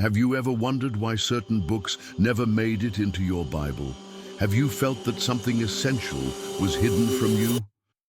Have you ever wondered why certain books never made it into your Bible? Have you felt that something essential was hidden from you?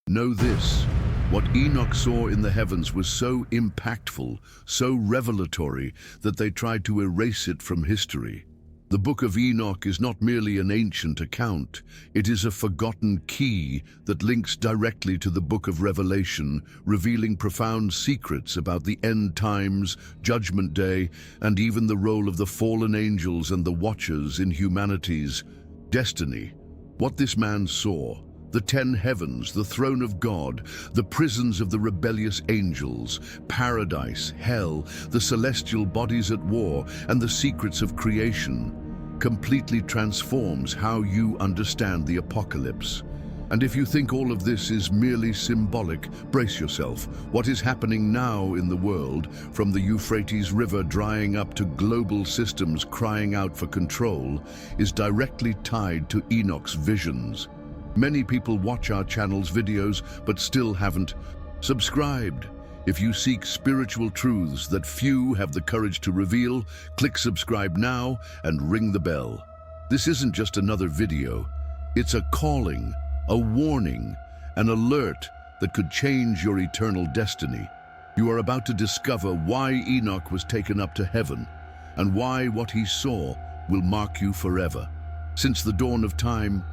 Know this: what Enoch saw in the heavens was so impactful, so revelatory, that they tried to erase it from history. The Book of Enoch is not merely an ancient account, it is a forgotten key that links directly to the Book of Revelation, revealing profound secrets about the end times, Judgment Day, and even the role of the fallen angels and the watchers in humanity's destiny. What this man saw: the 10 heavens, the throne of God, the prisons of the rebellious angels, paradise, hell, the celestial bodies at war, and the secrets of creation, completely transforms how you understand the apocalypse. And if you think all of this is merely symbolic, brace yourself. What is happening now in the world, from the Euphrates River drying up to global systems crying out for control, is directly tied to Enoch's visions. Many people watch our channel's videos but still haven't subscribed. If you seek spiritual truths that few have the courage to reveal, click subscribe now and ring the bell. This isn't just another video. It's a calling, a warning, an alert that could change your eternal destiny. You are about to discover why Enoch was taken up to heaven and why what he saw will mark you forever. Since the dawn of time,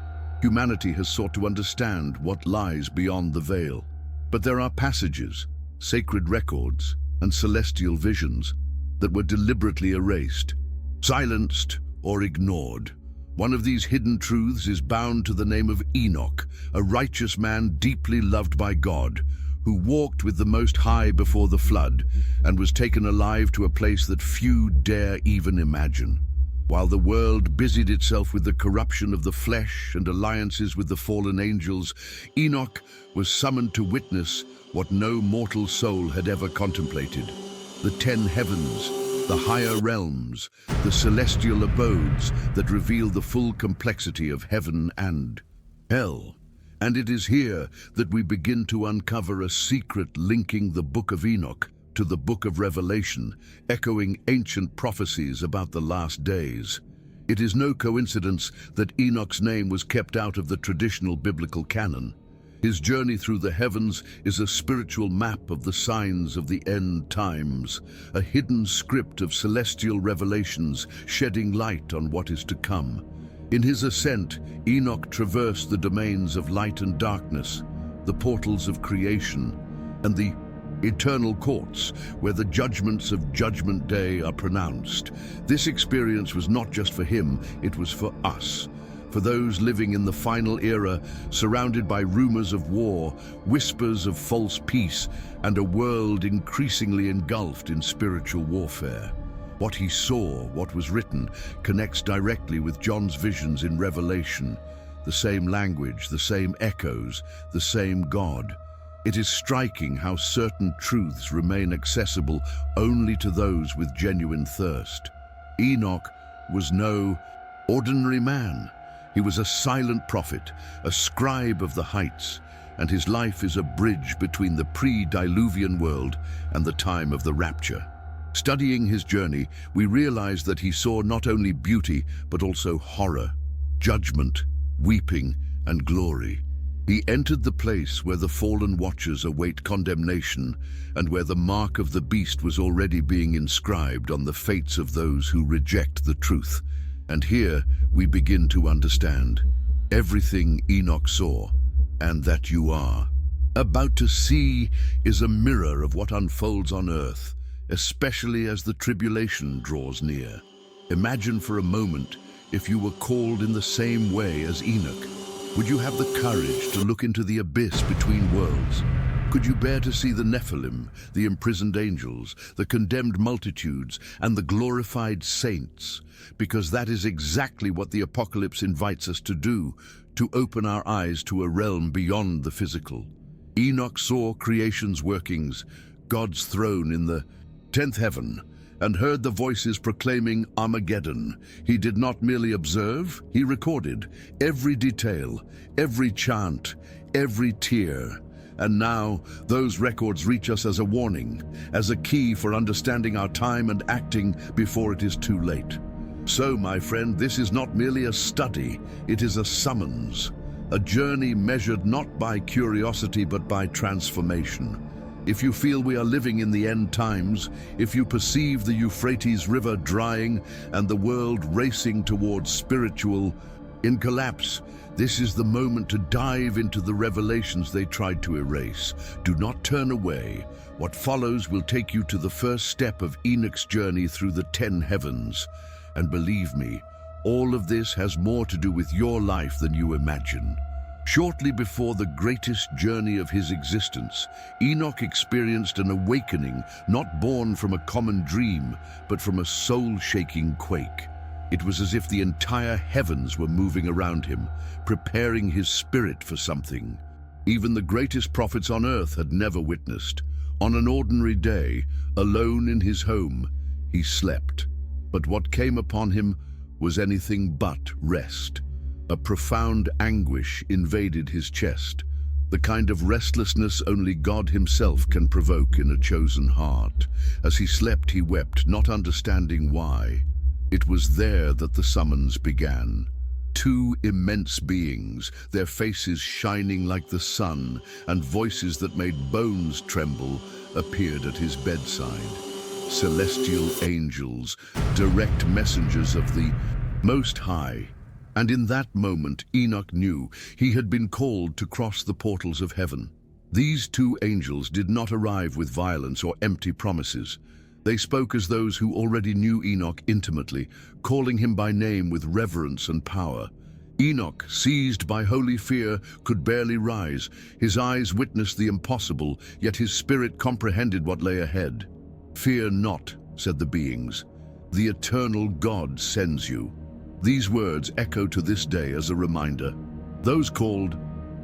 humanity has sought to understand what lies beyond the veil. But there are passages, sacred records, and celestial visions that were deliberately erased, silenced, or ignored. One of these hidden truths is bound to the name of Enoch, a righteous man deeply loved by God, who walked with the Most High before the flood and was taken alive to a place that few dare even imagine. While the world busied itself with the corruption of the flesh and alliances with the fallen angels, Enoch was summoned to witness what no mortal soul had ever contemplated: the 10 heavens, the higher realms, the celestial abodes that reveal the full complexity of heaven and hell. And it is here that we begin to uncover a secret linking the Book of Enoch to the Book of Revelation, echoing ancient prophecies about the last days. It is no coincidence that Enoch's name was kept out of the traditional biblical canon. His journey through the heavens is a spiritual map of the signs of the end times, a hidden script of celestial revelations shedding light on what is to come. In his ascent, Enoch traversed the domains of light and darkness, the portals of creation, and the eternal courts where the judgments of Judgment Day are pronounced. This experience was not just for him, it was for us. For those living in the final era, surrounded by rumors of war, whispers of false peace, and a world increasingly engulfed in spiritual warfare. What he saw, what was written, connects directly with John's visions in Revelation. The same language, the same echoes, the same God. It is striking how certain truths remain accessible only to those with genuine thirst. Enoch was no ordinary man. He was a silent prophet, a scribe of the heights, and his life is a bridge between the pre-diluvian world and the time of the rapture. Studying his journey, we realize that he saw not only beauty, but also horror, judgment, weeping, and glory. He entered the place where the fallen watchers await condemnation, and where the mark of the beast was already being inscribed on the fates of those who reject the truth. And here we begin to understand everything Enoch saw, and that you are about to see, is a mirror of what unfolds on earth, especially as the tribulation draws near. Imagine for a moment if you were called in the same way as Enoch. Would you have the courage to look into the abyss between worlds? Could you bear to see the Nephilim, the imprisoned angels, the condemned multitudes, and the glorified saints? Because that is exactly what the apocalypse invites us to do, to open our eyes to a realm beyond the physical. Enoch saw creation's workings, God's throne in the 10th heaven, and heard the voices proclaiming Armageddon. He did not merely observe, he recorded every detail, every chant, every tear. And now, those records reach us as a warning, as a key for understanding our time and acting before it is too late. So, my friend, this is not merely a study, it is a summons, a journey measured not by curiosity but by transformation. If you feel we are living in the end times, if you perceive the Euphrates River drying and the world racing towards spiritual in collapse, this is the moment to dive into the revelations they tried to erase. Do not turn away. What follows will take you to the first step of Enoch's journey through the 10 heavens. And believe me, all of this has more to do with your life than you imagine. Shortly before the greatest journey of his existence, Enoch experienced an awakening not born from a common dream, but from a soul-shaking quake. It was as if the entire heavens were moving around him, preparing his spirit for something. Even the greatest prophets on earth had never witnessed. On an ordinary day, alone in his home, he slept. But what came upon him was anything but rest. A profound anguish invaded his chest, the kind of restlessness only God himself can provoke in a chosen heart. As he slept, he wept, not understanding why. It was there that the summons began. Two immense beings, their faces shining like the sun, and voices that made bones tremble, appeared at his bedside. Celestial angels, direct messengers of the Most High. And in that moment, Enoch knew he had been called to cross the portals of heaven. These two angels did not arrive with violence or empty promises. They spoke as those who already knew Enoch intimately, calling him by name with reverence and power. Enoch, seized by holy fear, could barely rise. His eyes witnessed the impossible, yet his spirit comprehended what lay ahead. "Fear not," said the beings. "The eternal God sends you." These words echo to this day as a reminder. Those called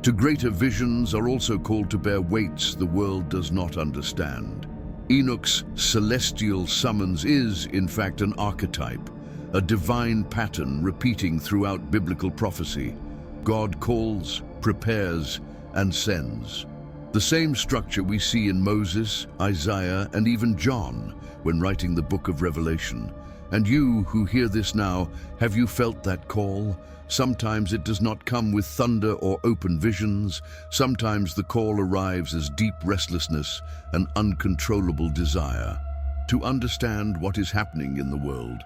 to greater visions are also called to bear weights the world does not understand. Enoch's celestial summons is, in fact, an archetype, a divine pattern repeating throughout biblical prophecy. God calls, prepares, and sends. The same structure we see in Moses, Isaiah, and even John when writing the Book of Revelation. And you who hear this now, have you felt that call? Sometimes it does not come with thunder or open visions. Sometimes the call arrives as deep restlessness and uncontrollable desire to understand what is happening in the world.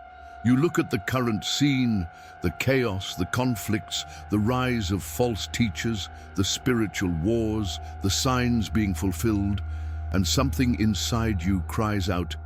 You look at the current scene, the chaos, the conflicts, the rise of false teachers, the spiritual wars, the signs being fulfilled, and something inside you cries out,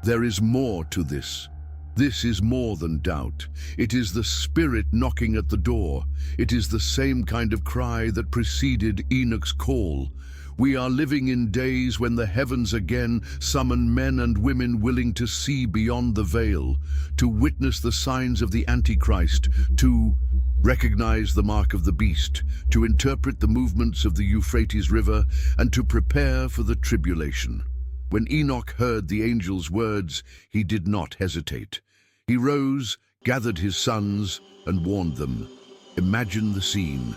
"There is more to this." This is more than doubt. It is the Spirit knocking at the door. It is the same kind of cry that preceded Enoch's call. We are living in days when the heavens again summon men and women willing to see beyond the veil, to witness the signs of the Antichrist, to recognize the mark of the beast, to interpret the movements of the Euphrates River, and to prepare for the tribulation. When Enoch heard the angel's words, he did not hesitate. He rose, gathered his sons, and warned them. Imagine the scene.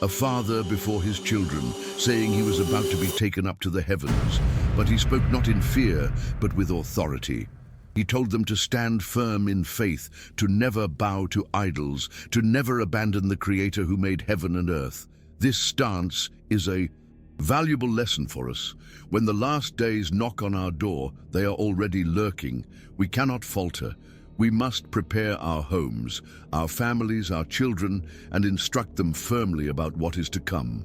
A father before his children, saying he was about to be taken up to the heavens. But he spoke not in fear, but with authority. He told them to stand firm in faith, to never bow to idols, to never abandon the Creator who made heaven and earth. This stance is a valuable lesson for us. When the last days knock on our door, they are already lurking. We cannot falter. We must prepare our homes, our families, our children, and instruct them firmly about what is to come.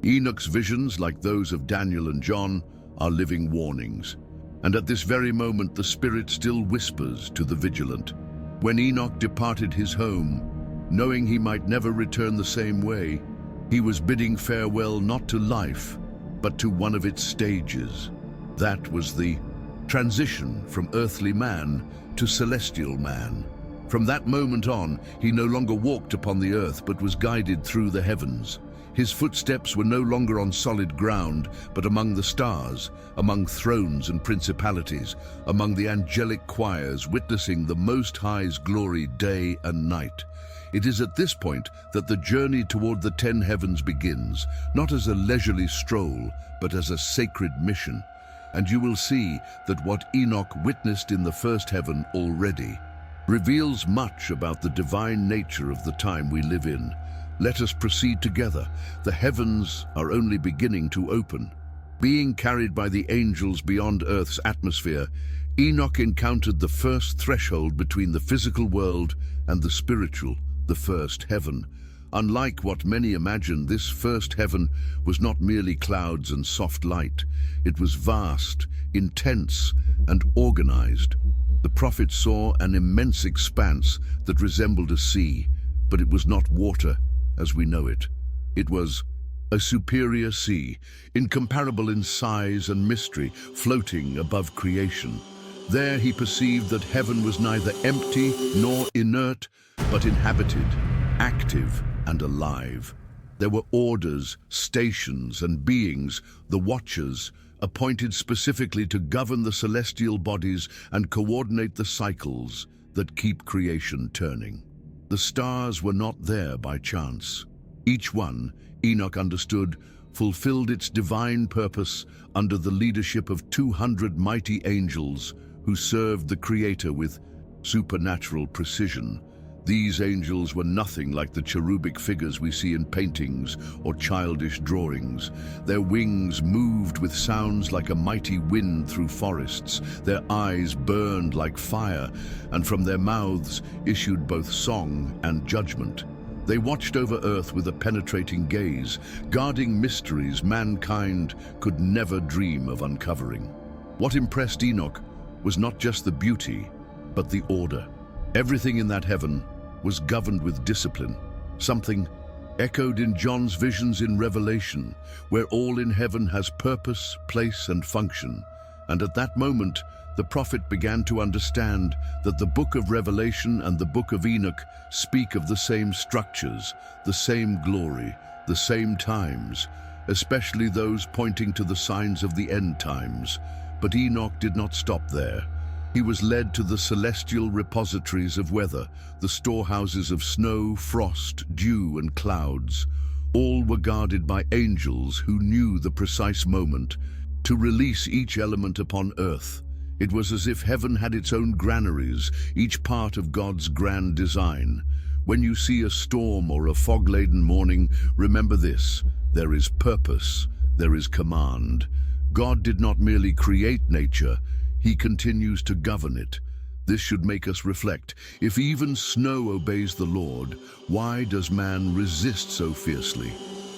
Enoch's visions, like those of Daniel and John, are living warnings. And at this very moment, the Spirit still whispers to the vigilant. When Enoch departed his home, knowing he might never return the same way, he was bidding farewell not to life, but to one of its stages. That was the transition from earthly man to celestial man. From that moment on, he no longer walked upon the earth, but was guided through the heavens. His footsteps were no longer on solid ground, but among the stars, among thrones and principalities, among the angelic choirs witnessing the Most High's glory day and night. It is at this point that the journey toward the 10 heavens begins, not as a leisurely stroll, but as a sacred mission. And you will see that what Enoch witnessed in the first heaven already reveals much about the divine nature of the time we live in. Let us proceed together. The heavens are only beginning to open. Being carried by the angels beyond Earth's atmosphere, Enoch encountered the first threshold between the physical world and the spiritual, the first heaven. Unlike what many imagine, this first heaven was not merely clouds and soft light. It was vast, intense, and organized. The prophet saw an immense expanse that resembled a sea, but it was not water as we know it. It was a superior sea, incomparable in size and mystery, floating above creation. There he perceived that heaven was neither empty nor inert, but inhabited, active, and alive. There were orders, stations, and beings, the Watchers, appointed specifically to govern the celestial bodies and coordinate the cycles that keep creation turning. The stars were not there by chance. Each one, Enoch understood, fulfilled its divine purpose under the leadership of 200 mighty angels who served the Creator with supernatural precision. These angels were nothing like the cherubic figures we see in paintings or childish drawings. Their wings moved with sounds like a mighty wind through forests. Their eyes burned like fire, and from their mouths issued both song and judgment. They watched over Earth with a penetrating gaze, guarding mysteries mankind could never dream of uncovering. What impressed Enoch was not just the beauty, but the order. Everything in that heaven was governed with discipline, something echoed in John's visions in Revelation, where all in heaven has purpose, place, and function. And at that moment, the prophet began to understand that the Book of Revelation and the Book of Enoch speak of the same structures, the same glory, the same times, especially those pointing to the signs of the end times. But Enoch did not stop there. He was led to the celestial repositories of weather, the storehouses of snow, frost, dew, and clouds. All were guarded by angels who knew the precise moment to release each element upon earth. It was as if heaven had its own granaries, each part of God's grand design. When you see a storm or a fog-laden morning, remember this: there is purpose, there is command. God did not merely create nature, He continues to govern it. This should make us reflect. If even snow obeys the Lord, why does man resist so fiercely?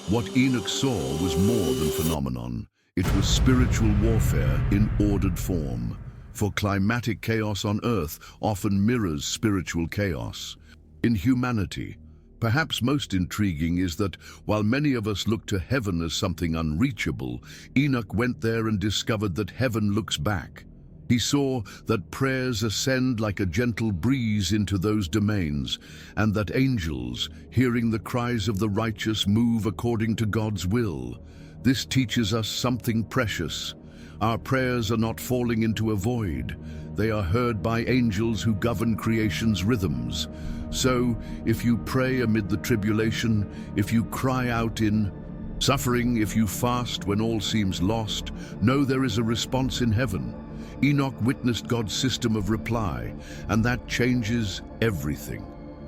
What Enoch saw was more than phenomenon. It was spiritual warfare in ordered form. For climatic chaos on Earth often mirrors spiritual chaos. In humanity, perhaps most intriguing is that while many of us look to heaven as something unreachable, Enoch went there and discovered that heaven looks back. He saw that prayers ascend like a gentle breeze into those domains, and that angels, hearing the cries of the righteous, move according to God's will. This teaches us something precious. Our prayers are not falling into a void. They are heard by angels who govern creation's rhythms. So, if you pray amid the tribulation, if you cry out in suffering, if you fast when all seems lost, know there is a response in heaven. Enoch witnessed God's system of reply, and that changes everything.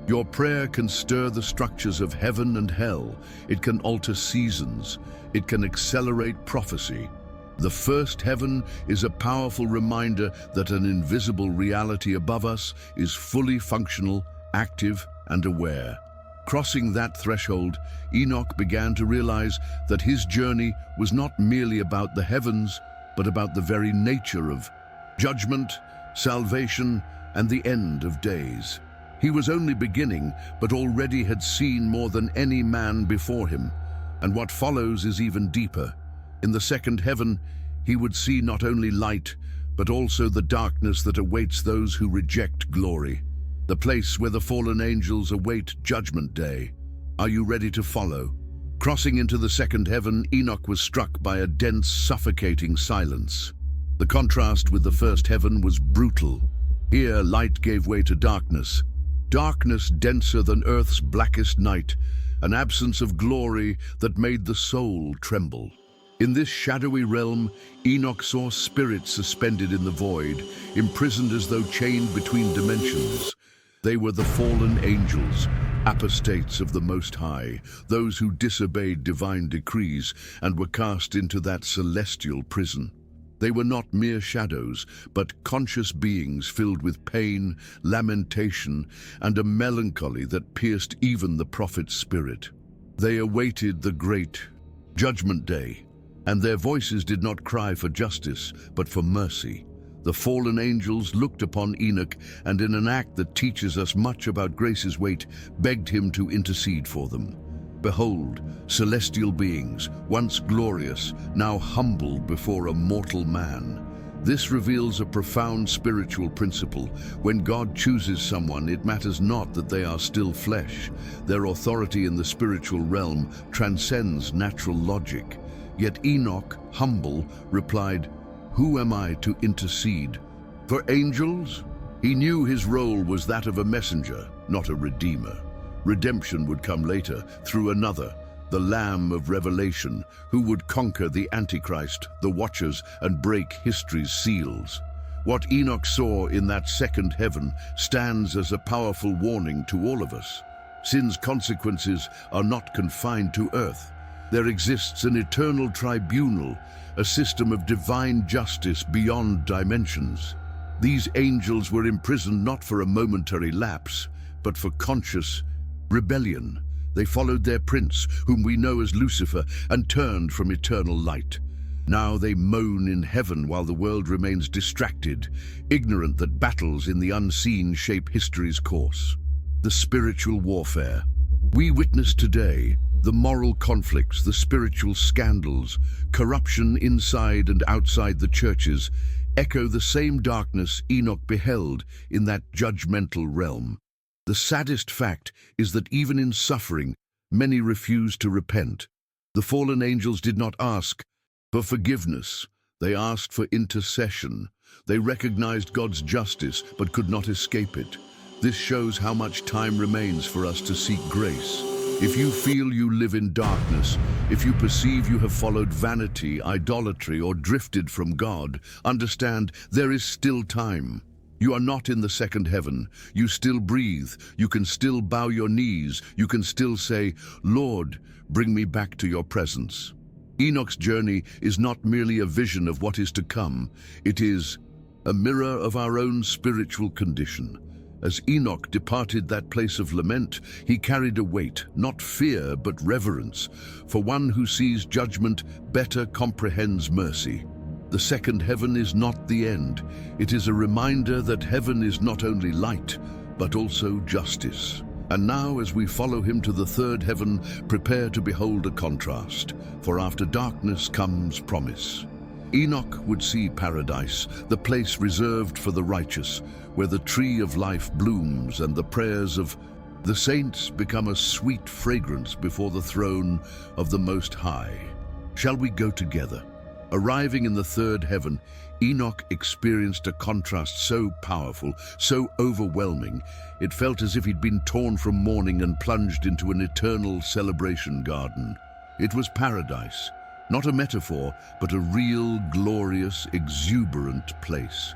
Your prayer can stir the structures of heaven and hell. It can alter seasons. It can accelerate prophecy. The first heaven is a powerful reminder that an invisible reality above us is fully functional, active, and aware. Crossing that threshold, Enoch began to realize that his journey was not merely about the heavens, but about the very nature of judgment, salvation, and the end of days. He was only beginning, but already had seen more than any man before him. And what follows is even deeper. In the second heaven, he would see not only light, but also the darkness that awaits those who reject glory. The place where the fallen angels await Judgment Day. Are you ready to follow? Crossing into the second heaven, Enoch was struck by a dense, suffocating silence. The contrast with the first heaven was brutal. Here, light gave way to darkness. Darkness denser than Earth's blackest night, an absence of glory that made the soul tremble. In this shadowy realm, Enoch saw spirits suspended in the void, imprisoned as though chained between dimensions. They were the fallen angels, apostates of the Most High, those who disobeyed divine decrees and were cast into that celestial prison. They were not mere shadows, but conscious beings filled with pain, lamentation, and a melancholy that pierced even the prophet's spirit. They awaited the great judgment day, and their voices did not cry for justice, but for mercy. The fallen angels looked upon Enoch, and in an act that teaches us much about grace's weight, begged him to intercede for them. Behold, celestial beings, once glorious, now humbled before a mortal man. This reveals a profound spiritual principle. When God chooses someone, it matters not that they are still flesh. Their authority in the spiritual realm transcends natural logic. Yet Enoch, humble, replied, "Who am I to intercede? For angels?" He knew his role was that of a messenger, not a redeemer. Redemption would come later, through another, the Lamb of Revelation, who would conquer the Antichrist, the Watchers, and break history's seals. What Enoch saw in that second heaven stands as a powerful warning to all of us. Sin's consequences are not confined to earth. There exists an eternal tribunal, a system of divine justice beyond dimensions. These angels were imprisoned not for a momentary lapse, but for conscious rebellion. They followed their prince, whom we know as Lucifer, and turned from eternal light. Now they moan in heaven while the world remains distracted, ignorant that battles in the unseen shape history's course. The spiritual warfare. We witness today the moral conflicts, the spiritual scandals, corruption inside and outside the churches, echo the same darkness Enoch beheld in that judgmental realm. The saddest fact is that even in suffering, many refuse to repent. The fallen angels did not ask for forgiveness. They asked for intercession. They recognized God's justice but could not escape it. This shows how much time remains for us to seek grace. If you feel you live in darkness, if you perceive you have followed vanity, idolatry, or drifted from God, understand there is still time. You are not in the second heaven. You still breathe. You can still bow your knees. You can still say, "Lord, bring me back to your presence." Enoch's journey is not merely a vision of what is to come. It is a mirror of our own spiritual condition. As Enoch departed that place of lament, he carried a weight, not fear, but reverence. For one who sees judgment better comprehends mercy. The second heaven is not the end. It is a reminder that heaven is not only light, but also justice. And now, as we follow him to the third heaven, prepare to behold a contrast, for after darkness comes promise. Enoch would see paradise, the place reserved for the righteous, where the tree of life blooms and the prayers of the saints become a sweet fragrance before the throne of the Most High. Shall we go together? Arriving in the third heaven, Enoch experienced a contrast so powerful, so overwhelming, it felt as if he'd been torn from mourning and plunged into an eternal celebration garden. It was paradise, not a metaphor, but a real, glorious, exuberant place.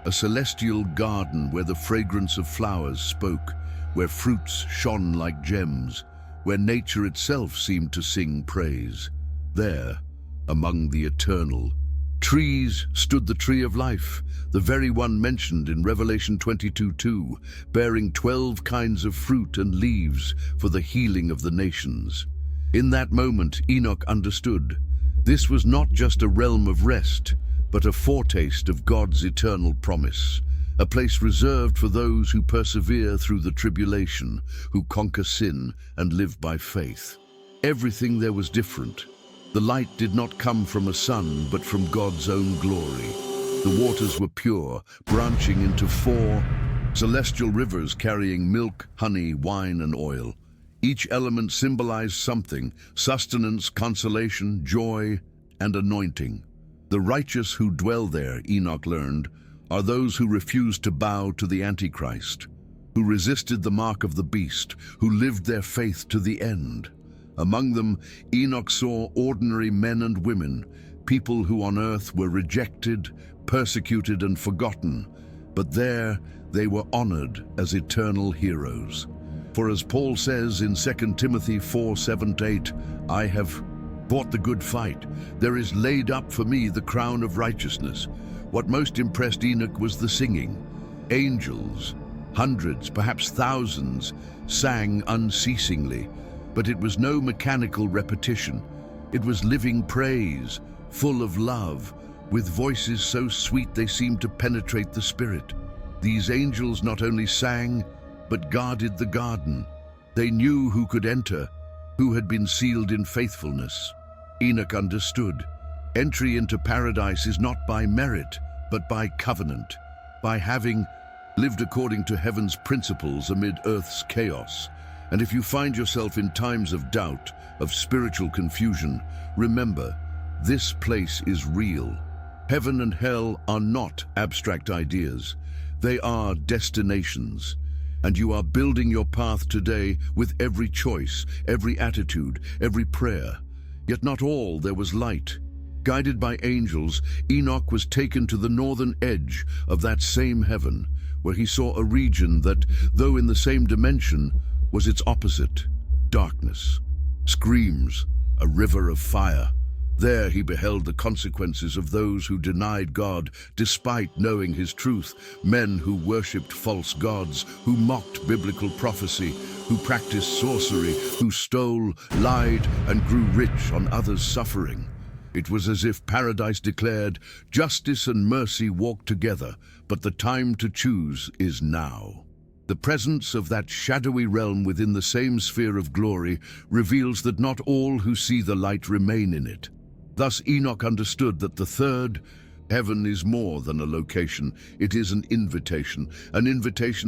A celestial garden where the fragrance of flowers spoke, where fruits shone like gems, where nature itself seemed to sing praise. There, among the eternal trees, stood the tree of life, the very one mentioned in Revelation 22:2, bearing 12 kinds of fruit and leaves for the healing of the nations. In that moment, Enoch understood. This was not just a realm of rest, but a foretaste of God's eternal promise, a place reserved for those who persevere through the tribulation, who conquer sin and live by faith. Everything there was different. The light did not come from a sun, but from God's own glory. The waters were pure, branching into 4 celestial rivers carrying milk, honey, wine, and oil. Each element symbolized something: sustenance, consolation, joy, and anointing. The righteous who dwell there, Enoch learned, are those who refused to bow to the Antichrist, who resisted the mark of the beast, who lived their faith to the end. Among them, Enoch saw ordinary men and women, people who on earth were rejected, persecuted, and forgotten, but there they were honored as eternal heroes. For as Paul says in 2 Timothy 4:7-8, I have fought the good fight. There is laid up for me the crown of righteousness. What most impressed Enoch was the singing. Angels, hundreds, perhaps thousands, sang unceasingly, but it was no mechanical repetition. It was living praise, full of love, with voices so sweet they seemed to penetrate the spirit. These angels not only sang, but guarded the garden. They knew who could enter, who had been sealed in faithfulness. Enoch understood. Entry into paradise is not by merit, but by covenant, by having lived according to heaven's principles amid earth's chaos. And if you find yourself in times of doubt, of spiritual confusion, remember, this place is real. Heaven and hell are not abstract ideas. They are destinations. And you are building your path today with every choice, every attitude, every prayer. Yet not all there was light. Guided by angels, Enoch was taken to the northern edge of that same heaven, where he saw a region that, though in the same dimension, was its opposite: darkness, screams, a river of fire. There he beheld the consequences of those who denied God despite knowing his truth, men who worshipped false gods, who mocked biblical prophecy, who practiced sorcery, who stole, lied, and grew rich on others' suffering. It was as if paradise declared, justice and mercy walk together, but the time to choose is now. The presence of that shadowy realm within the same sphere of glory reveals that not all who see the light remain in it. Thus Enoch understood that the third heaven is more than a location. It is an invitation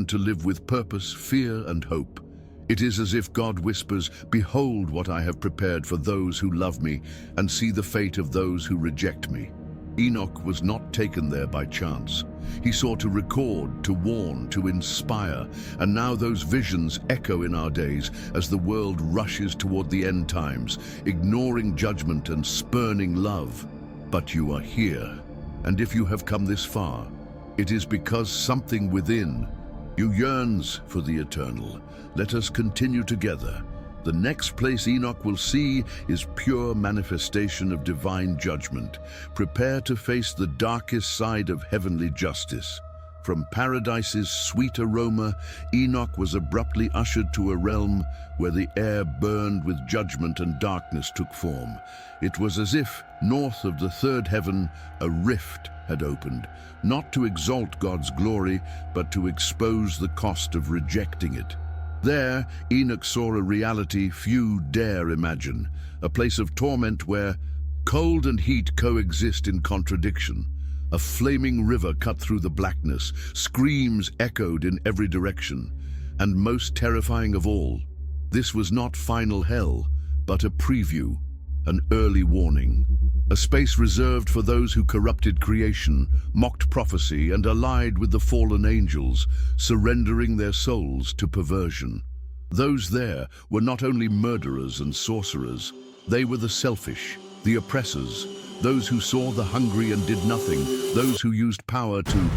to live with purpose, fear, and hope. It is as if God whispers, behold what I have prepared for those who love me, and see the fate of those who reject me. Enoch was not taken there by chance. He saw to record, to warn, to inspire, and now those visions echo in our days as the world rushes toward the end times, ignoring judgment and spurning love. But you are here, and if you have come this far, it is because something within you yearns for the eternal. Let us continue together. The next place Enoch will see is pure manifestation of divine judgment. Prepare to face the darkest side of heavenly justice. From paradise's sweet aroma, Enoch was abruptly ushered to a realm where the air burned with judgment and darkness took form. It was as if, north of the third heaven, a rift had opened, not to exalt God's glory, but to expose the cost of rejecting it. There, Enoch saw a reality few dare imagine, a place of torment where cold and heat coexist in contradiction. A flaming river cut through the blackness, screams echoed in every direction. And most terrifying of all, this was not final hell, but a preview, an early warning. A space reserved for those who corrupted creation, mocked prophecy, and allied with the fallen angels, surrendering their souls to perversion. Those there were not only murderers and sorcerers, they were the selfish, the oppressors, those who saw the hungry and did nothing, those who used power to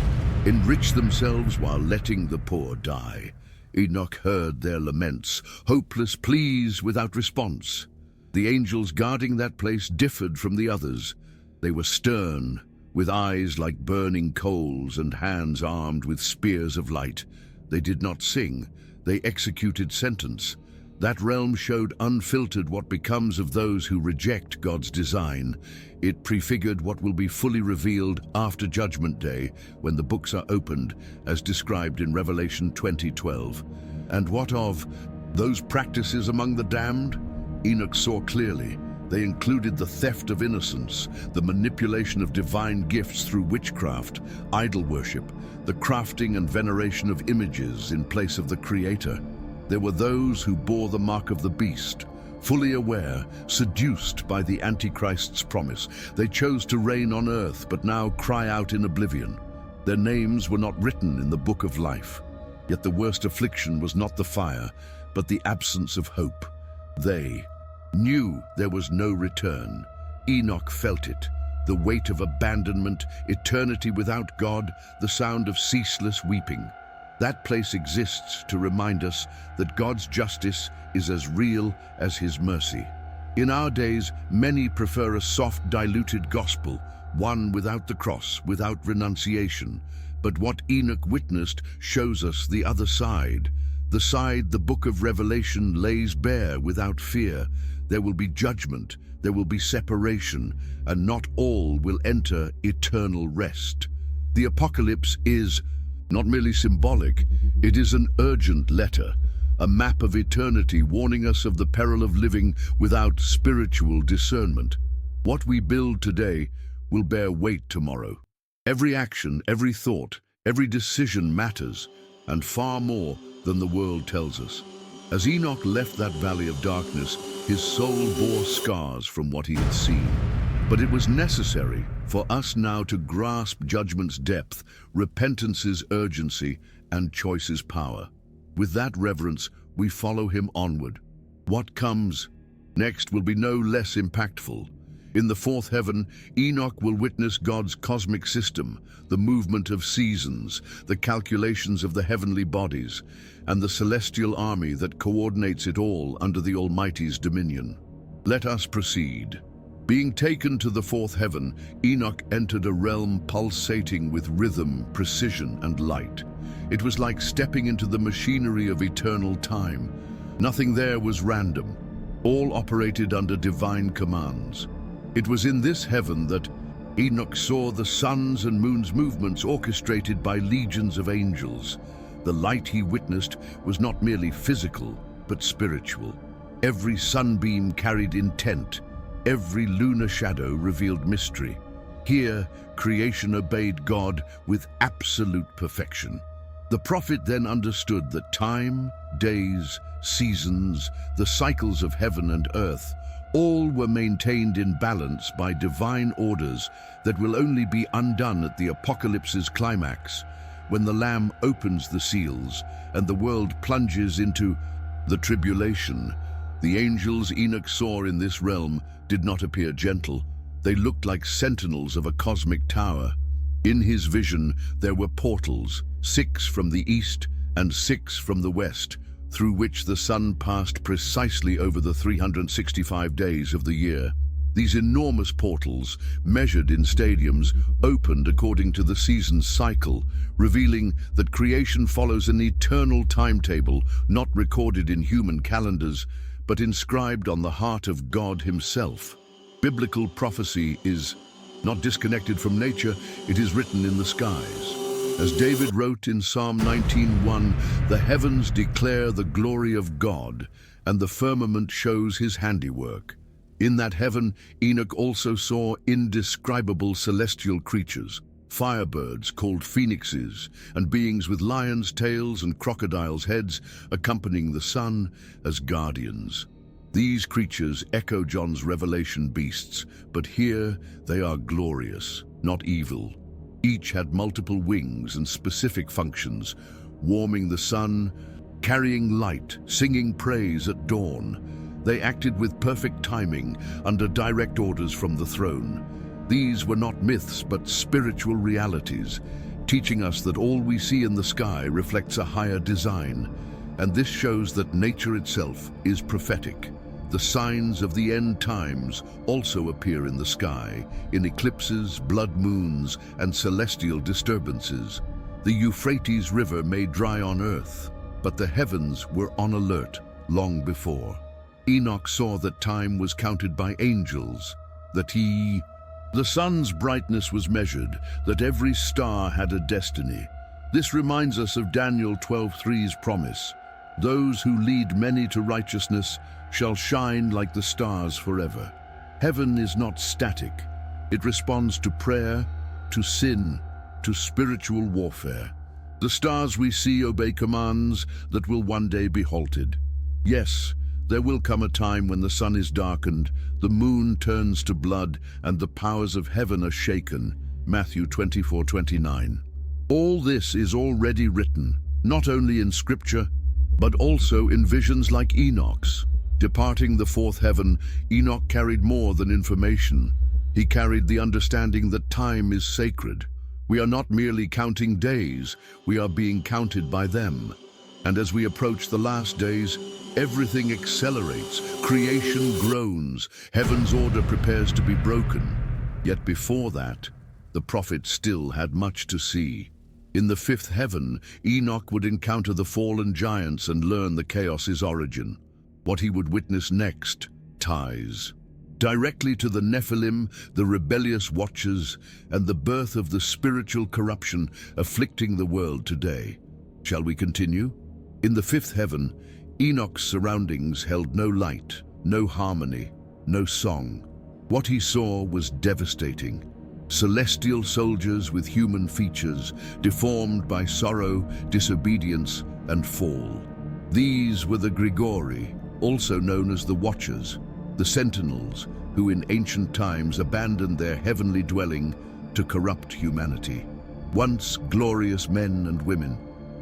enrich themselves while letting the poor die. Enoch heard their laments, hopeless pleas without response. The angels guarding that place differed from the others. They were stern, with eyes like burning coals and hands armed with spears of light. They did not sing, they executed sentence. That realm showed unfiltered what becomes of those who reject God's design. It prefigured what will be fully revealed after Judgment Day, when the books are opened, as described in Revelation 20:12. And what of those practices among the damned? Enoch saw clearly. They included the theft of innocence, the manipulation of divine gifts through witchcraft, idol worship, the crafting and veneration of images in place of the Creator. There were those who bore the mark of the beast, fully aware, seduced by the Antichrist's promise. They chose to reign on earth, but now cry out in oblivion. Their names were not written in the book of life. Yet the worst affliction was not the fire, but the absence of hope. They knew there was no return. Enoch felt it, the weight of abandonment, eternity without God, the sound of ceaseless weeping. That place exists to remind us that God's justice is as real as his mercy. In our days, many prefer a soft, diluted gospel, one without the cross, without renunciation. But what Enoch witnessed shows us the other side, the side the book of Revelation lays bare without fear. There will be judgment, there will be separation, and not all will enter eternal rest. The apocalypse is not merely symbolic, it is an urgent letter, a map of eternity warning us of the peril of living without spiritual discernment. What we build today will bear weight tomorrow. Every action, every thought, every decision matters, and far more than the world tells us. As Enoch left that valley of darkness, his soul bore scars from what he had seen. But it was necessary for us now to grasp judgment's depth, repentance's urgency, and choice's power. With that reverence, we follow him onward. What comes next will be no less impactful. In the fourth heaven, Enoch will witness God's cosmic system, the movement of seasons, the calculations of the heavenly bodies, and the celestial army that coordinates it all under the Almighty's dominion. Let us proceed. Being taken to the fourth heaven, Enoch entered a realm pulsating with rhythm, precision, and light. It was like stepping into the machinery of eternal time. Nothing there was random. All operated under divine commands. It was in this heaven that Enoch saw the sun's and moon's movements orchestrated by legions of angels. The light he witnessed was not merely physical, but spiritual. Every sunbeam carried intent. Every lunar shadow revealed mystery. Here, creation obeyed God with absolute perfection. The prophet then understood that time, days, seasons, the cycles of heaven and earth, all were maintained in balance by divine orders that will only be undone at the apocalypse's climax, when the Lamb opens the seals and the world plunges into the tribulation. The angels Enoch saw in this realm did not appear gentle. They looked like sentinels of a cosmic tower. In his vision, there were portals, 6 from the east and 6 from the west, through which the sun passed precisely over the 365 days of the year. These enormous portals, measured in stadiums, opened according to the season's cycle, revealing that creation follows an eternal timetable not recorded in human calendars, but inscribed on the heart of God himself. Biblical prophecy is not disconnected from nature, it is written in the skies. As David wrote in Psalm 19:1, "The heavens declare the glory of God, and the firmament shows his handiwork." In that heaven, Enoch also saw indescribable celestial creatures, firebirds called phoenixes, and beings with lions' tails and crocodiles' heads accompanying the sun as guardians. These creatures echo John's Revelation beasts, but here they are glorious, not evil. Each had multiple wings and specific functions, warming the sun, carrying light, singing praise at dawn. They acted with perfect timing, under direct orders from the throne. These were not myths, but spiritual realities, teaching us that all we see in the sky reflects a higher design. And this shows that nature itself is prophetic. The signs of the end times also appear in the sky, in eclipses, blood moons, and celestial disturbances. The Euphrates River may dry on earth, but the heavens were on alert long before. Enoch saw that time was counted by angels, that the sun's brightness was measured, that every star had a destiny. This reminds us of Daniel 12:3's promise, "Those who lead many to righteousness shall shine like the stars forever." Heaven is not static. It responds to prayer, to sin, to spiritual warfare. The stars we see obey commands that will one day be halted. Yes, there will come a time when the sun is darkened, the moon turns to blood, and the powers of heaven are shaken. Matthew 24:29. All this is already written, not only in Scripture, but also in visions like Enoch's. Departing the fourth heaven, Enoch carried more than information. He carried the understanding that time is sacred. We are not merely counting days, we are being counted by them. And as we approach the last days, everything accelerates, creation groans, heaven's order prepares to be broken. Yet before that, the prophet still had much to see. In the fifth heaven, Enoch would encounter the fallen giants and learn the chaos's origin. What he would witness next ties directly to the Nephilim, the rebellious watchers, and the birth of the spiritual corruption afflicting the world today. Shall we continue? In the fifth heaven, Enoch's surroundings held no light, no harmony, no song. What he saw was devastating. Celestial soldiers with human features, deformed by sorrow, disobedience, and fall. These were the Grigori, also known as the Watchers, the Sentinels, who in ancient times abandoned their heavenly dwelling to corrupt humanity. Once glorious men and women,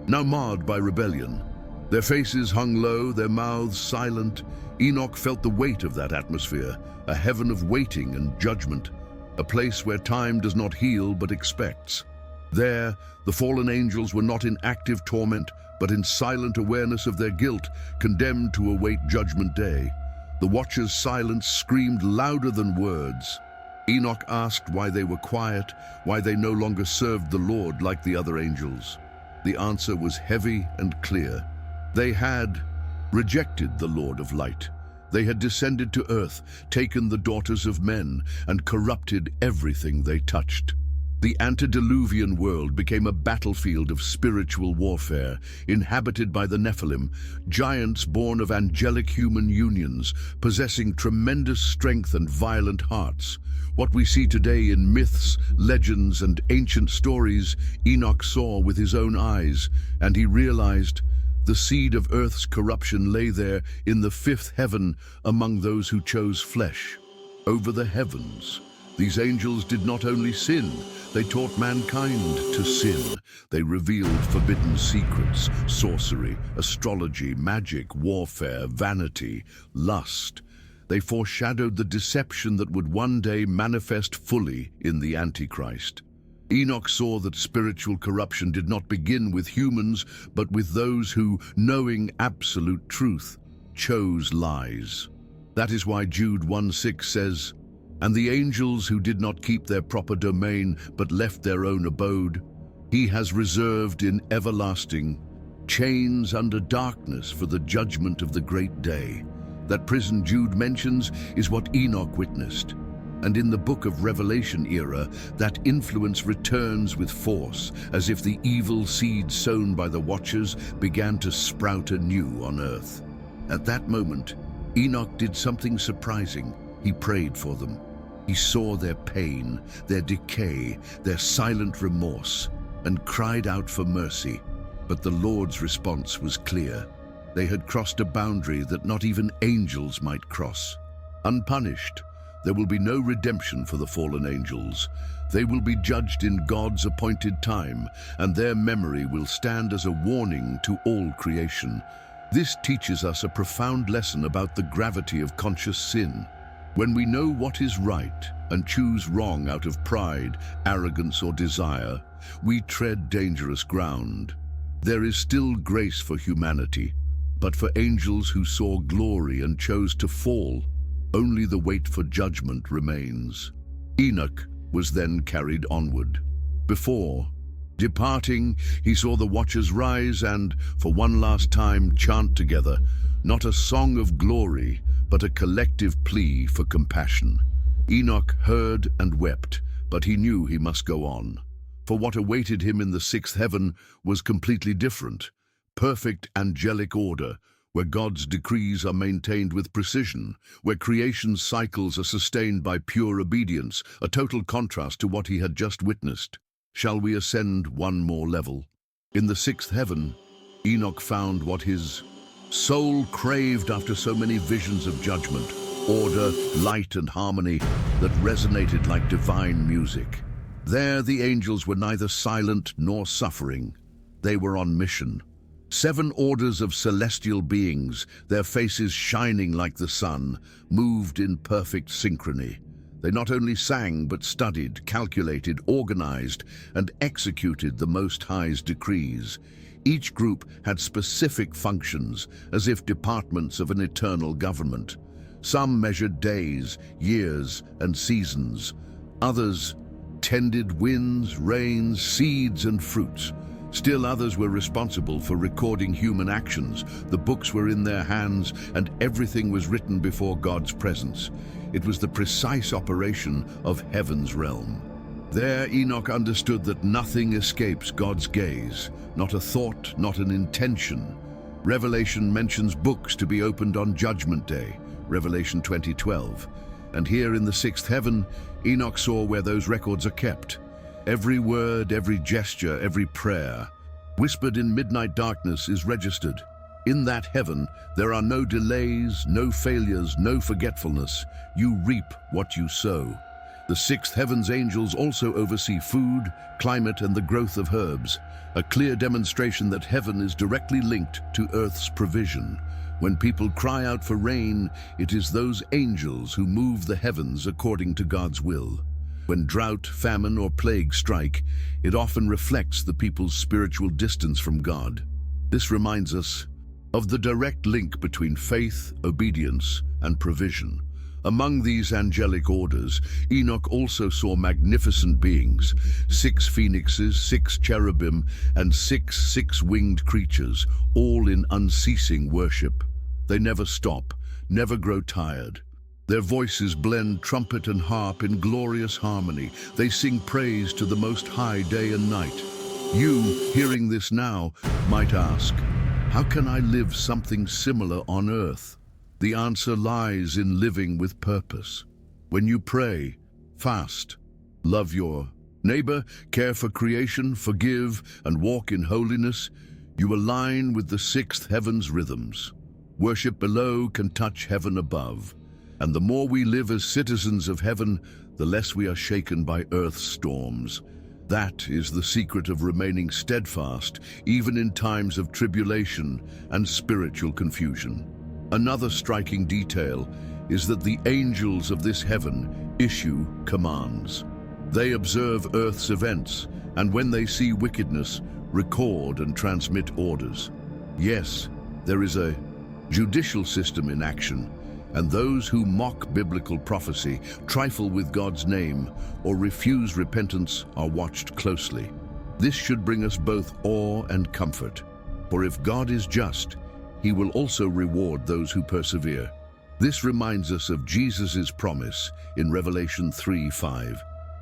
now marred by rebellion. Their faces hung low, their mouths silent. Enoch felt the weight of that atmosphere, a heaven of waiting and judgment, a place where time does not heal but expects. There, the fallen angels were not in active torment, but in silent awareness of their guilt, condemned to await judgment day. The Watchers' silence screamed louder than words. Enoch asked why they were quiet, why they no longer served the Lord like the other angels. The answer was heavy and clear. They had rejected the Lord of light. They had descended to earth, taken the daughters of men, and corrupted everything they touched. The antediluvian world became a battlefield of spiritual warfare, inhabited by the Nephilim, giants born of angelic human unions, possessing tremendous strength and violent hearts. What we see today in myths, legends, and ancient stories, Enoch saw with his own eyes, and he realized the seed of earth's corruption lay there in the fifth heaven among those who chose flesh. Over the heavens, these angels did not only sin, they taught mankind to sin. They revealed forbidden secrets, sorcery, astrology, magic, warfare, vanity, lust. They foreshadowed the deception that would one day manifest fully in the Antichrist. Enoch saw that spiritual corruption did not begin with humans, but with those who, knowing absolute truth, chose lies. That is why Jude 1:6 says, "And the angels who did not keep their proper domain, but left their own abode, he has reserved in everlasting chains under darkness for the judgment of the great day." That prison Jude mentions is what Enoch witnessed. And in the Book of Revelation era, that influence returns with force, as if the evil seed sown by the Watchers began to sprout anew on earth. At that moment, Enoch did something surprising. He prayed for them. He saw their pain, their decay, their silent remorse, and cried out for mercy. But the Lord's response was clear. They had crossed a boundary that not even angels might cross. Unpunished, there will be no redemption for the fallen angels. They will be judged in God's appointed time, and their memory will stand as a warning to all creation. This teaches us a profound lesson about the gravity of conscious sin. When we know what is right and choose wrong out of pride, arrogance, or desire, we tread dangerous ground. There is still grace for humanity, but for angels who saw glory and chose to fall, only the wait for judgment remains. Enoch was then carried onward. Before departing, he saw the Watchers rise and, for one last time, chant together, not a song of glory, but a collective plea for compassion. Enoch heard and wept, but he knew he must go on. For what awaited him in the sixth heaven was completely different. Perfect angelic order, where God's decrees are maintained with precision, where creation's cycles are sustained by pure obedience, a total contrast to what he had just witnessed. Shall we ascend one more level? In the sixth heaven, Enoch found what his soul craved after so many visions of judgment, order, light, and harmony that resonated like divine music. There, the angels were neither silent nor suffering. They were on mission. 7 orders of celestial beings, their faces shining like the sun, moved in perfect synchrony. They not only sang, but studied, calculated, organized, and executed the Most High's decrees. Each group had specific functions, as if departments of an eternal government. Some measured days, years, and seasons. Others tended winds, rains, seeds, and fruits. Still others were responsible for recording human actions. The books were in their hands, and everything was written before God's presence. It was the precise operation of heaven's realm. There, Enoch understood that nothing escapes God's gaze, not a thought, not an intention. Revelation mentions books to be opened on Judgment Day, Revelation 20:12. And here in the sixth heaven, Enoch saw where those records are kept. Every word, every gesture, every prayer, whispered in midnight darkness, is registered. In that heaven, there are no delays, no failures, no forgetfulness. You reap what you sow. The sixth heaven's angels also oversee food, climate, and the growth of herbs, a clear demonstration that heaven is directly linked to earth's provision. When people cry out for rain, it is those angels who move the heavens according to God's will. When drought, famine, or plague strike, it often reflects the people's spiritual distance from God. This reminds us of the direct link between faith, obedience, and provision. Among these angelic orders, Enoch also saw magnificent beings, 6 phoenixes, 6 cherubim, and 6 six-winged creatures, all in unceasing worship. They never stop, never grow tired. Their voices blend trumpet and harp in glorious harmony. They sing praise to the Most High day and night. You, hearing this now, might ask, how can I live something similar on earth? The answer lies in living with purpose. When you pray, fast, love your neighbor, care for creation, forgive, and walk in holiness, you align with the sixth heaven's rhythms. Worship below can touch heaven above. And the more we live as citizens of heaven, the less we are shaken by earth's storms. That is the secret of remaining steadfast, even in times of tribulation and spiritual confusion. Another striking detail is that the angels of this heaven issue commands. They observe Earth's events, and when they see wickedness, record and transmit orders. Yes, there is a judicial system in action, and those who mock biblical prophecy, trifle with God's name, or refuse repentance are watched closely. This should bring us both awe and comfort, for if God is just, He will also reward those who persevere. This reminds us of Jesus' promise in Revelation 3:5.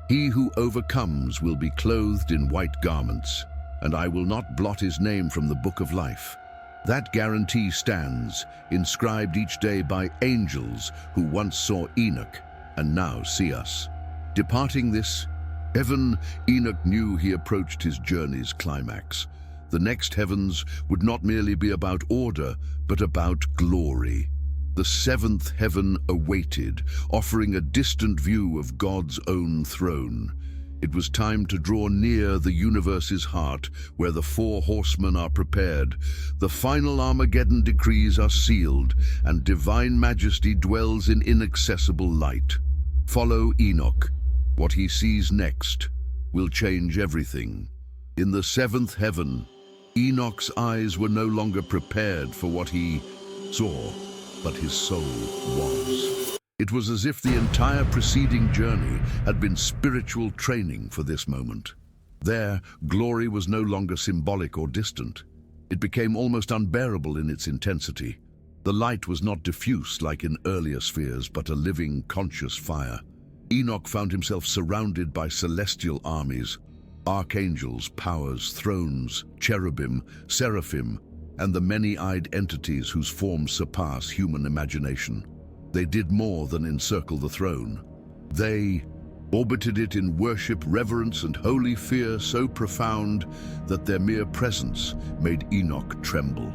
He who overcomes will be clothed in white garments, and I will not blot his name from the book of life. That guarantee stands, inscribed each day by angels who once saw Enoch and now see us. Departing this heaven, Enoch knew he approached his journey's climax. The next heavens would not merely be about order, but about glory. The seventh heaven awaited, offering a distant view of God's own throne. It was time to draw near the universe's heart, where the 4 horsemen are prepared. The final Armageddon decrees are sealed, and divine majesty dwells in inaccessible light. Follow Enoch. What he sees next will change everything. In the seventh heaven, Enoch's eyes were no longer prepared for what he saw, but his soul was. It was as if the entire preceding journey had been spiritual training for this moment. There, glory was no longer symbolic or distant. It became almost unbearable in its intensity. The light was not diffuse like in earlier spheres, but a living, conscious fire. Enoch found himself surrounded by celestial armies, archangels, powers, thrones, cherubim, seraphim, and the many-eyed entities whose forms surpass human imagination. They did more than encircle the throne. They orbited it in worship, reverence, and holy fear so profound that their mere presence made Enoch tremble.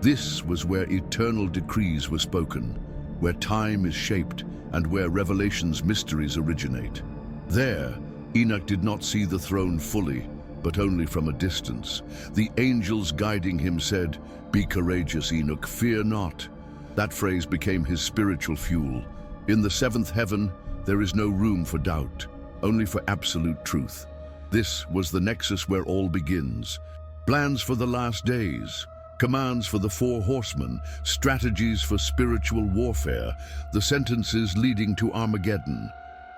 This was where eternal decrees were spoken, where time is shaped, and where Revelation's mysteries originate. There, Enoch did not see the throne fully, but only from a distance. The angels guiding him said, "Be courageous, Enoch, fear not." That phrase became his spiritual fuel. In the seventh heaven, there is no room for doubt, only for absolute truth. This was the nexus where all begins. Plans for the last days, commands for the four horsemen, strategies for spiritual warfare, the sentences leading to Armageddon.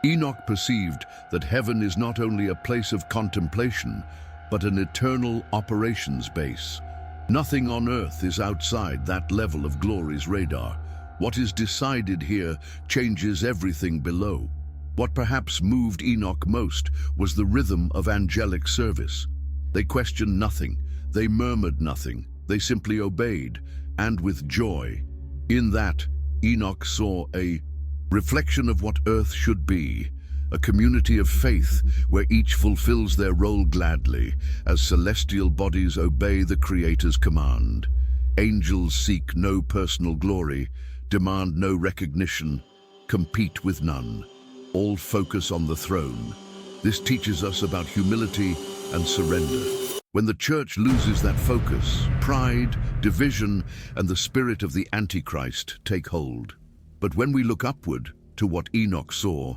Enoch perceived that heaven is not only a place of contemplation, but an eternal operations base. Nothing on earth is outside that level of glory's radar. What is decided here changes everything below. What perhaps moved Enoch most was the rhythm of angelic service. They questioned nothing, they murmured nothing, they simply obeyed, and with joy. In that, Enoch saw a reflection of what earth should be, a community of faith where each fulfills their role gladly as celestial bodies obey the Creator's command. Angels seek no personal glory, demand no recognition, compete with none. All focus on the throne. This teaches us about humility and surrender. When the church loses that focus, pride, division, and the spirit of the Antichrist take hold. But when we look upward to what Enoch saw,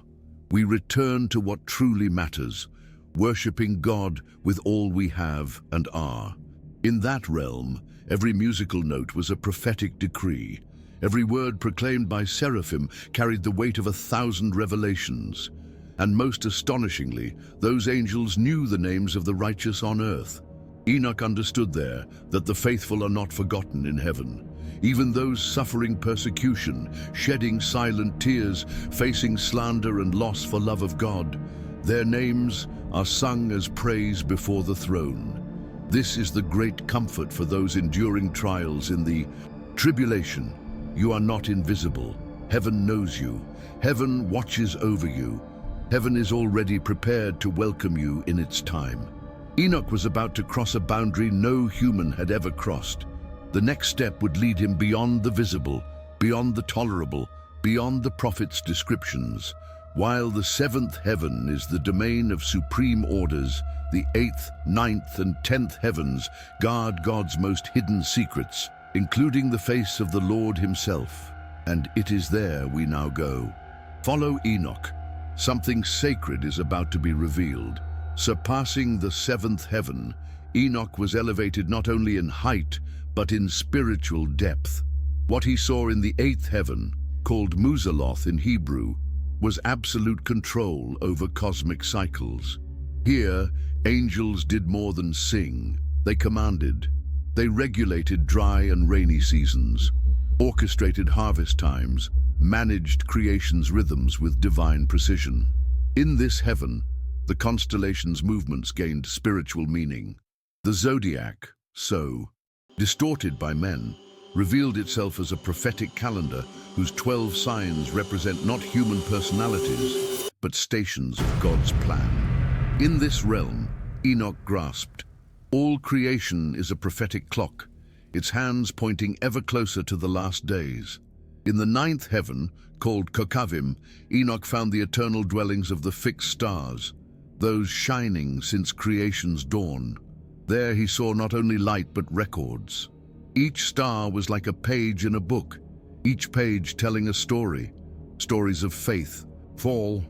we return to what truly matters, worshipping God with all we have and are. In that realm, every musical note was a prophetic decree. Every word proclaimed by seraphim carried the weight of 1,000 revelations. And most astonishingly, those angels knew the names of the righteous on earth. Enoch understood there that the faithful are not forgotten in heaven. Even those suffering persecution, shedding silent tears, facing slander and loss for love of God, their names are sung as praise before the throne. This is the great comfort for those enduring trials in the tribulation. You are not invisible. Heaven knows you. Heaven watches over you. Heaven is already prepared to welcome you in its time. Enoch was about to cross a boundary no human had ever crossed. The next step would lead him beyond the visible, beyond the tolerable, beyond the prophet's descriptions. While the seventh heaven is the domain of supreme orders, the eighth, ninth, and 10th heavens guard God's most hidden secrets, including the face of the Lord himself. And it is there we now go. Follow Enoch. Something sacred is about to be revealed. Surpassing the seventh heaven, Enoch was elevated not only in height, but in spiritual depth. What he saw in the eighth heaven, called Muzaloth in Hebrew, was absolute control over cosmic cycles. Here, angels did more than sing. They commanded. They regulated dry and rainy seasons, orchestrated harvest times, managed creation's rhythms with divine precision. In this heaven, the constellations' movements gained spiritual meaning. The zodiac, so distorted by men, revealed itself as a prophetic calendar whose 12 signs represent not human personalities, but stations of God's plan. In this realm, Enoch grasped, all creation is a prophetic clock, its hands pointing ever closer to the last days. In the ninth heaven, called Kokavim, Enoch found the eternal dwellings of the fixed stars, those shining since creation's dawn. There he saw not only light but records. Each star was like a page in a book, each page telling a story, stories of faith, fall,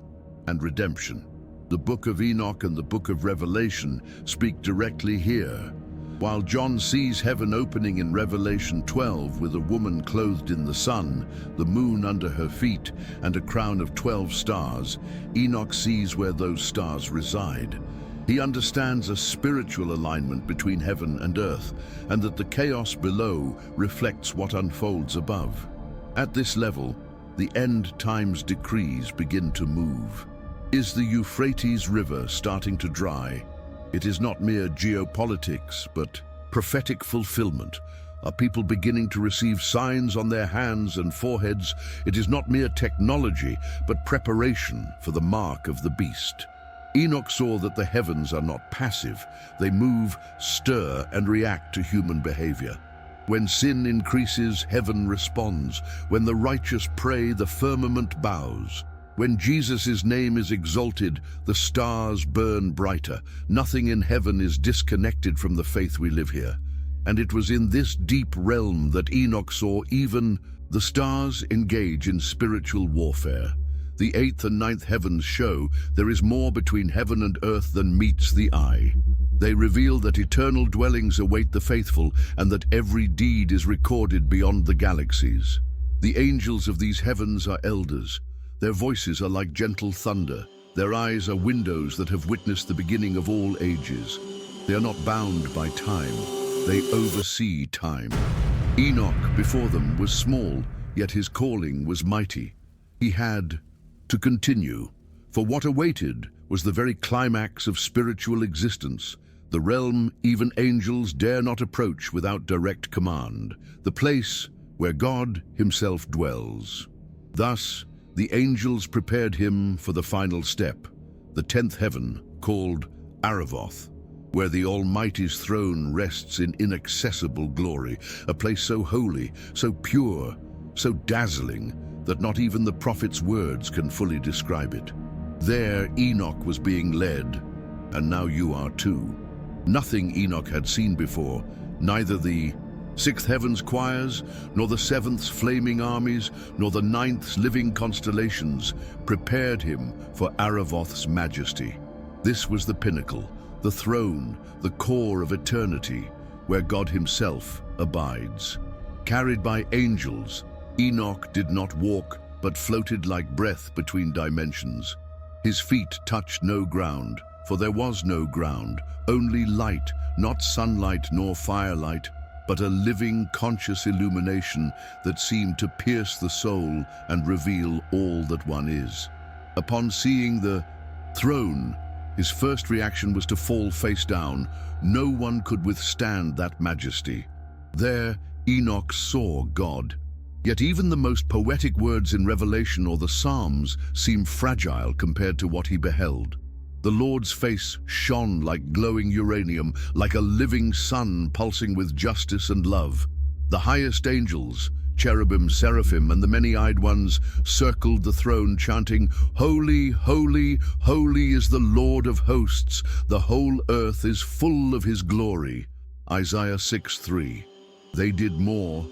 and redemption. The Book of Enoch and the Book of Revelation speak directly here. While John sees heaven opening in Revelation 12 with a woman clothed in the sun, the moon under her feet, and a crown of 12 stars, Enoch sees where those stars reside. He understands a spiritual alignment between heaven and earth, and that the chaos below reflects what unfolds above. At this level, the end times decrees begin to move. Is the Euphrates River starting to dry? It is not mere geopolitics, but prophetic fulfillment. Are people beginning to receive signs on their hands and foreheads? It is not mere technology, but preparation for the mark of the beast. Enoch saw that the heavens are not passive. They move, stir, and react to human behavior. When sin increases, heaven responds. When the righteous pray, the firmament bows. When Jesus' name is exalted, the stars burn brighter. Nothing in heaven is disconnected from the faith we live here. And it was in this deep realm that Enoch saw even the stars engage in spiritual warfare. The 8th and 9th heavens show there is more between heaven and earth than meets the eye. They reveal that eternal dwellings await the faithful and that every deed is recorded beyond the galaxies. The angels of these heavens are elders. Their voices are like gentle thunder. Their eyes are windows that have witnessed the beginning of all ages. They are not bound by time. They oversee time. Enoch before them was small, yet his calling was mighty. He had to continue, for what awaited was the very climax of spiritual existence, the realm even angels dare not approach without direct command, the place where God himself dwells. Thus, the angels prepared him for the final step, the 10th heaven, called Aravoth, where the Almighty's throne rests in inaccessible glory, a place so holy, so pure, so dazzling, that not even the prophet's words can fully describe it. There Enoch was being led, and now you are too. Nothing Enoch had seen before, neither the 6th heaven's choirs, nor the 7th's flaming armies, nor the 9th's living constellations, prepared him for Aravoth's majesty. This was the pinnacle, the throne, the core of eternity, where God himself abides. Carried by angels, Enoch did not walk, but floated like breath between dimensions. His feet touched no ground, for there was no ground, only light, not sunlight nor firelight, but a living, conscious illumination that seemed to pierce the soul and reveal all that one is. Upon seeing the throne, his first reaction was to fall face down. No one could withstand that majesty. There, Enoch saw God. Yet even the most poetic words in Revelation or the Psalms seem fragile compared to what he beheld. The Lord's face shone like glowing uranium, like a living sun pulsing with justice and love. The highest angels, cherubim, seraphim, and the many-eyed ones circled the throne, chanting, "Holy, holy, holy is the Lord of hosts. The whole earth is full of his glory." Isaiah 6:3. They did more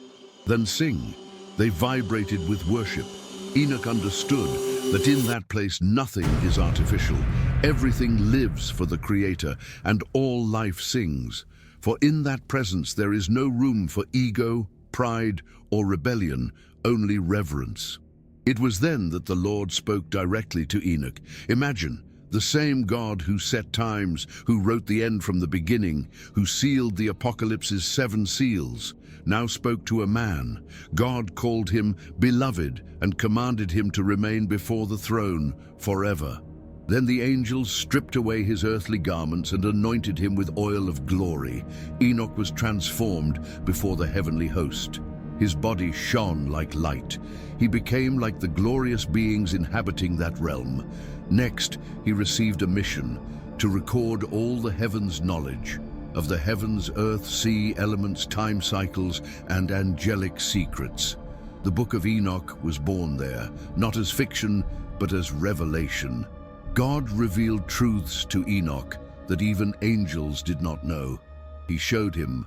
than sing. They vibrated with worship. Enoch understood that in that place nothing is artificial. Everything lives for the Creator, and all life sings. For in that presence there is no room for ego, pride, or rebellion, only reverence. It was then that the Lord spoke directly to Enoch. Imagine, the same God who set times, who wrote the end from the beginning, who sealed the apocalypse's 7 seals, now spoke to a man. God called him beloved and commanded him to remain before the throne forever. Then the angels stripped away his earthly garments and anointed him with oil of glory. Enoch was transformed before the heavenly host. His body shone like light. He became like the glorious beings inhabiting that realm. Next, he received a mission to record all the heavens' knowledge of the heavens, earth, sea, elements, time cycles, and angelic secrets. The Book of Enoch was born there, not as fiction, but as revelation. God revealed truths to Enoch that even angels did not know. He showed him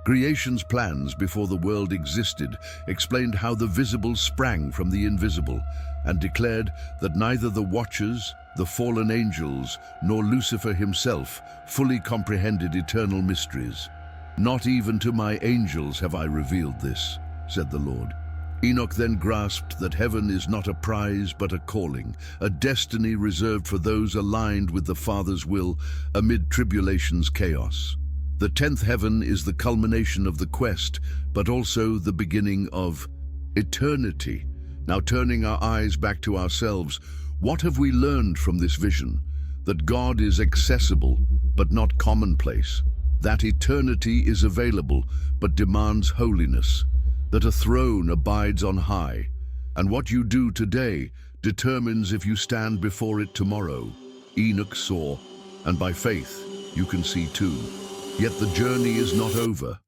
creation's plans before the world existed, explained how the visible sprang from the invisible, and declared that neither the Watchers, the fallen angels, nor Lucifer himself fully comprehended eternal mysteries. "Not even to my angels have I revealed this," said the Lord. Enoch then grasped that heaven is not a prize but a calling, a destiny reserved for those aligned with the Father's will amid tribulation's chaos. The 10th heaven is the culmination of the quest, but also the beginning of eternity. Now, turning our eyes back to ourselves, what have we learned from this vision? That God is accessible, but not commonplace. that eternity is available but demands holiness, that a throne abides on high, and what you do today determines if you stand before it tomorrow. Enoch saw, and by faith you can see too. Yet the journey is not over.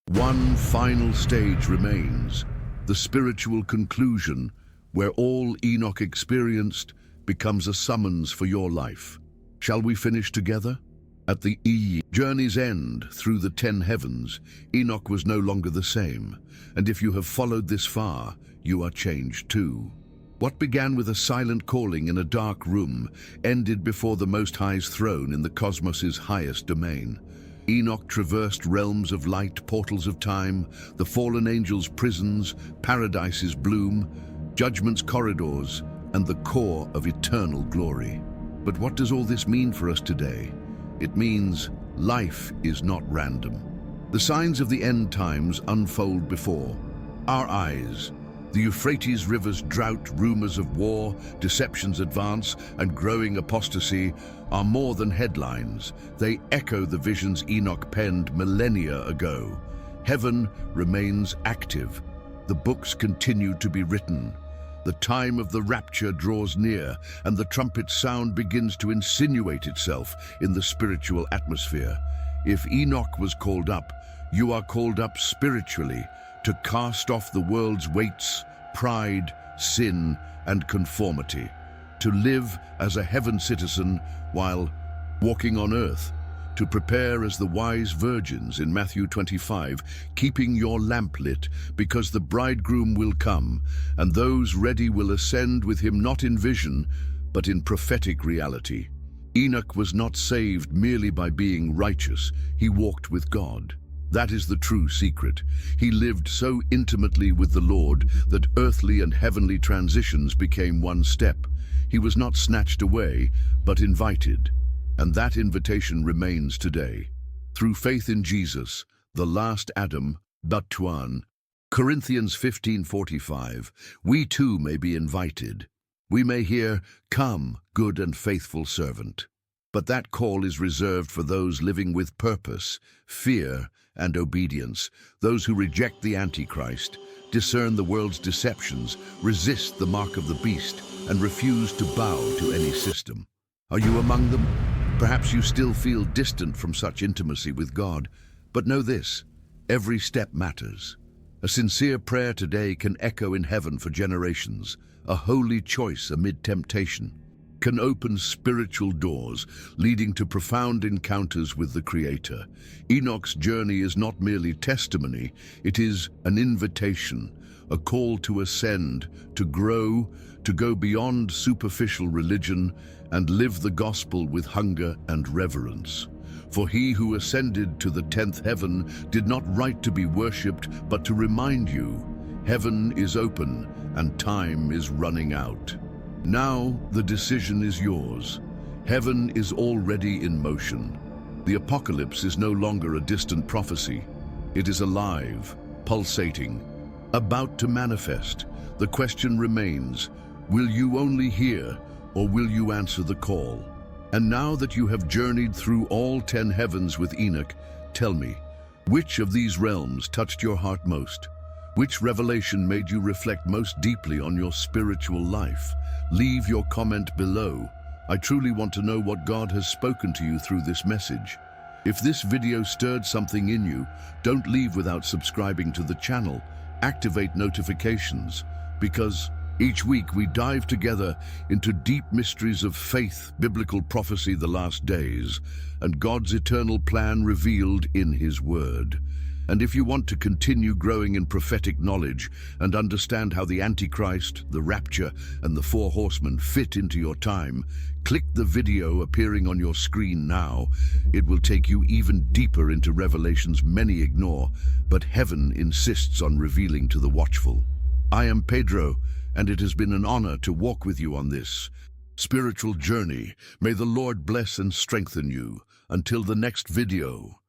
One final stage remains, the spiritual conclusion, where all Enoch experienced becomes a summons for your life. Shall we finish together? At the journey's end through the 10 heavens, Enoch was no longer the same, and if you have followed this far, you are changed too. What began with a silent calling in a dark room ended before the Most High's throne in the cosmos's highest domain. Enoch traversed realms of light, portals of time, the fallen angels' prisons, paradise's bloom, judgment's corridors, and the core of eternal glory. But what does all this mean for us today? It means life is not random. The signs of the end times unfold before our eyes. The Euphrates River's drought, rumors of war, deceptions advance, and growing apostasy are more than headlines. They echo the visions Enoch penned millennia ago. Heaven remains active. The books continue to be written. The time of the rapture draws near, and the trumpet's sound begins to insinuate itself in the spiritual atmosphere. If Enoch was called up, you are called up spiritually to cast off the world's weights, pride, sin, and conformity, to live as a heaven citizen while walking on earth, to prepare as the wise virgins in Matthew 25, keeping your lamp lit, because the bridegroom will come, and those ready will ascend with him not in vision, but in prophetic reality. Enoch was not saved merely by being righteous, he walked with God. That is the true secret. He lived so intimately with the Lord that earthly and heavenly transitions became one step. He was not snatched away, but invited. And that invitation remains today. Through faith in Jesus, the last Adam, but one. Corinthians 15:45, we too may be invited. We may hear, "Come, good and faithful servant." But that call is reserved for those living with purpose, fear, and obedience, those who reject the Antichrist, discern the world's deceptions, resist the mark of the beast, and refuse to bow to any system. Are you among them? Perhaps you still feel distant from such intimacy with God, but know this, every step matters. A sincere prayer today can echo in heaven for generations. A holy choice amid temptation can open spiritual doors, leading to profound encounters with the Creator. Enoch's journey is not merely testimony, it is an invitation, a call to ascend, to grow, to go beyond superficial religion, and live the gospel with hunger and reverence. For he who ascended to the 10th heaven did not write to be worshipped, but to remind you, heaven is open and time is running out. Now the decision is yours. Heaven is already in motion. The apocalypse is no longer a distant prophecy. It is alive, pulsating, about to manifest. The question remains, will you only hear, or will you answer the call? And now that you have journeyed through all 10 heavens with Enoch, tell me, which of these realms touched your heart most? Which revelation made you reflect most deeply on your spiritual life? Leave your comment below. I truly want to know what God has spoken to you through this message. If this video stirred something in you, don't leave without subscribing to the channel. Activate notifications, because each week we dive together into deep mysteries of faith, biblical prophecy, the last days, and God's eternal plan revealed in His Word. And if you want to continue growing in prophetic knowledge and understand how the Antichrist, the Rapture, and the Four Horsemen fit into your time, click the video appearing on your screen now. It will take you even deeper into revelations many ignore, but heaven insists on revealing to the watchful. I am Pedro, and it has been an honor to walk with you on this spiritual journey. May the Lord bless and strengthen you. Until the next video.